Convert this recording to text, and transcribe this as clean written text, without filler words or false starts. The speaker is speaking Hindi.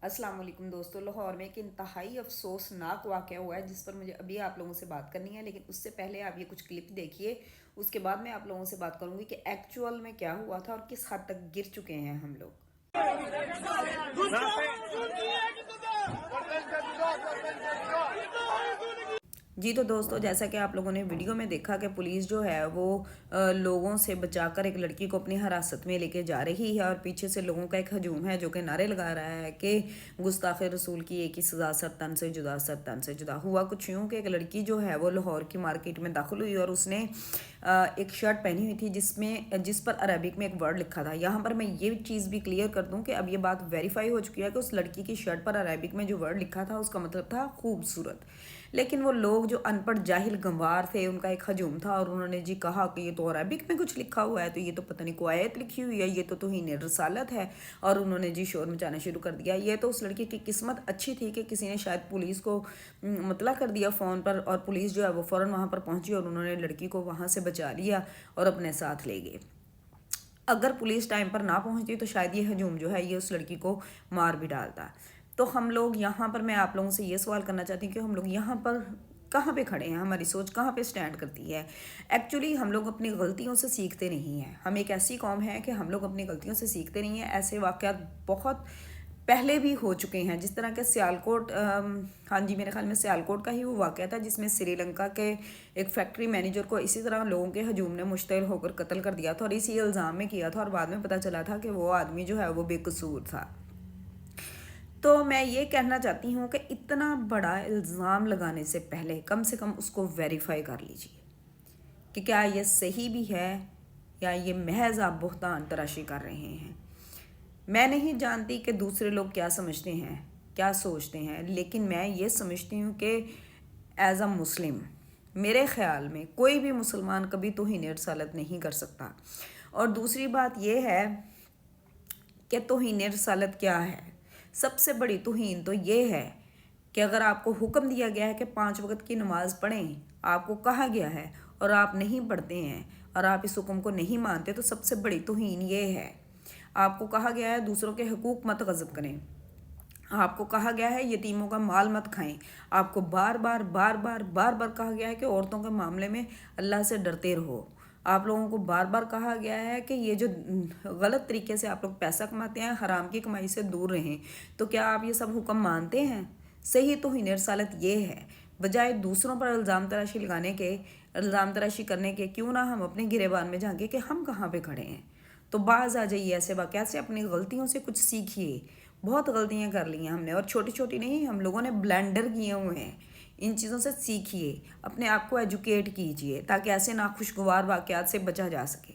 अस्सलाम वालेकुम दोस्तों। लाहौर में एक इंतहाई अफसोसनाक वाक़या हुआ है जिस पर मुझे अभी आप लोगों से बात करनी है, लेकिन उससे पहले आप ये कुछ क्लिप देखिए। उसके बाद मैं आप लोगों से बात करूंगी कि एक्चुअल में क्या हुआ था और किस हद तक गिर चुके हैं हम लोग। जी तो दोस्तों, जैसा कि आप लोगों ने वीडियो में देखा कि पुलिस जो है वो लोगों से बचाकर एक लड़की को अपनी हिरासत में लेके जा रही है और पीछे से लोगों का एक हजूम है जो कि नारे लगा रहा है कि गुस्ताखे रसूल की एक ही सज़ा, सर तन से जुदा, सर तन से जुदा। हुआ कुछ यूँ कि एक लड़की जो है वो लाहौर की मार्केट में दाखिल हुई और उसने एक शर्ट पहनी हुई थी जिस पर अरबिक में एक वर्ड लिखा था। यहाँ पर मैं ये चीज़ भी क्लियर कर दूँ कि अब ये बात वेरीफाई हो चुकी है कि उस लड़की की शर्ट पर अरबिक में जो वर्ड लिखा था उसका मतलब था खूबसूरत। लेकिन वो लोग जो अनपढ़ जाहिल गंवार थे उनका एक हजूम था और उन्होंने जी कहा कि ये तो अरबिक में कुछ लिखा हुआ है, तो ये तो पता नहीं कोई आयत लिखी हुई है, ये तो तौहीन रसालत है। और उन्होंने जी शोर मचाना शुरू कर दिया। ये तो उस लड़की की किस्मत अच्छी थी कि किसी ने शायद पुलिस को मतला कर दिया फ़ोन पर और पुलिस जो है वो फ़ौरन वहाँ पर पहुँची और उन्होंने लड़की को वहाँ से बचा लिया और अपने साथ ले गए। अगर पुलिस टाइम पर ना पहुंचती तो शायद ये हजूम जो है ये उस लड़की को मार भी डालता। तो हम लोग यहाँ पर, मैं आप लोगों से ये सवाल करना चाहती हूँ कि हम लोग यहाँ पर कहाँ पे खड़े हैं, हमारी सोच कहाँ पे स्टैंड करती है। एक्चुअली हम लोग अपनी गलतियों से सीखते नहीं हैं। हम एक ऐसी कौम है कि हम लोग अपनी गलतियों से सीखते नहीं हैं। ऐसे वाक़यात बहुत पहले भी हो चुके हैं, जिस तरह के सियालकोट, हाँ जी मेरे ख्याल में सियालकोट का ही वो वाक़या था जिसमें श्रीलंका के एक फैक्ट्री मैनेजर को इसी तरह लोगों के हजूम ने मुश्तइल होकर कत्ल कर दिया था और इसी इल्ज़ाम में किया था और बाद में पता चला था कि वो आदमी जो है वो बेकसूर था। तो मैं ये कहना चाहती हूँ कि इतना बड़ा इल्ज़ाम लगाने से पहले कम से कम उसको वेरीफाई कर लीजिए कि क्या ये सही भी है या ये महज आप बुहतान तराशी कर रहे हैं। मैं नहीं जानती कि दूसरे लोग क्या समझते हैं, क्या सोचते हैं, लेकिन मैं ये समझती हूँ कि एज़ अ मुस्लिम मेरे ख़्याल में कोई भी मुसलमान कभी तौहीन रसालत नहीं कर सकता। और दूसरी बात यह है कि तौहीन रसालत क्या है। सबसे बड़ी तौहीन तो ये है कि अगर आपको हुक्म दिया गया है कि 5 वक्त की नमाज़ पढ़ें, आपको कहा गया है और आप नहीं पढ़ते हैं और आप इस हुक्म को नहीं मानते, तो सबसे बड़ी तौहीन ये है। आपको कहा गया है दूसरों के हकूक़ मत गज़ब करें, आपको कहा गया है यतीमों का माल मत खाएं, आपको बार बार बार बार बार बार कहा गया है कि औरतों के मामले में अल्लाह से डरते रहो। आप लोगों को बार बार कहा गया है कि ये जो गलत तरीके से आप लोग पैसा कमाते हैं, हराम की कमाई से दूर रहें। तो क्या आप ये सब हुक्म मानते हैं? सही तौहीन रसालत ये है। बजाय दूसरों पर इल्ज़ाम तराशी लगाने के, इल्ज़ाम तराशी करने के, क्यों ना हम अपने गिरेबान में झांके कि हम कहाँ पे खड़े हैं। तो बाज आ जाइए ऐसे वाक़यात से, अपनी गलतियों से कुछ सीखिए। बहुत गलतियाँ कर ली हैं हमने, और छोटी छोटी नहीं, हम लोगों ने ब्लेंडर किए हुए हैं। इन चीज़ों से सीखिए, अपने आप को एजुकेट कीजिए ताकि ऐसे नाखुशगवार वाक़यात से बचा जा सके।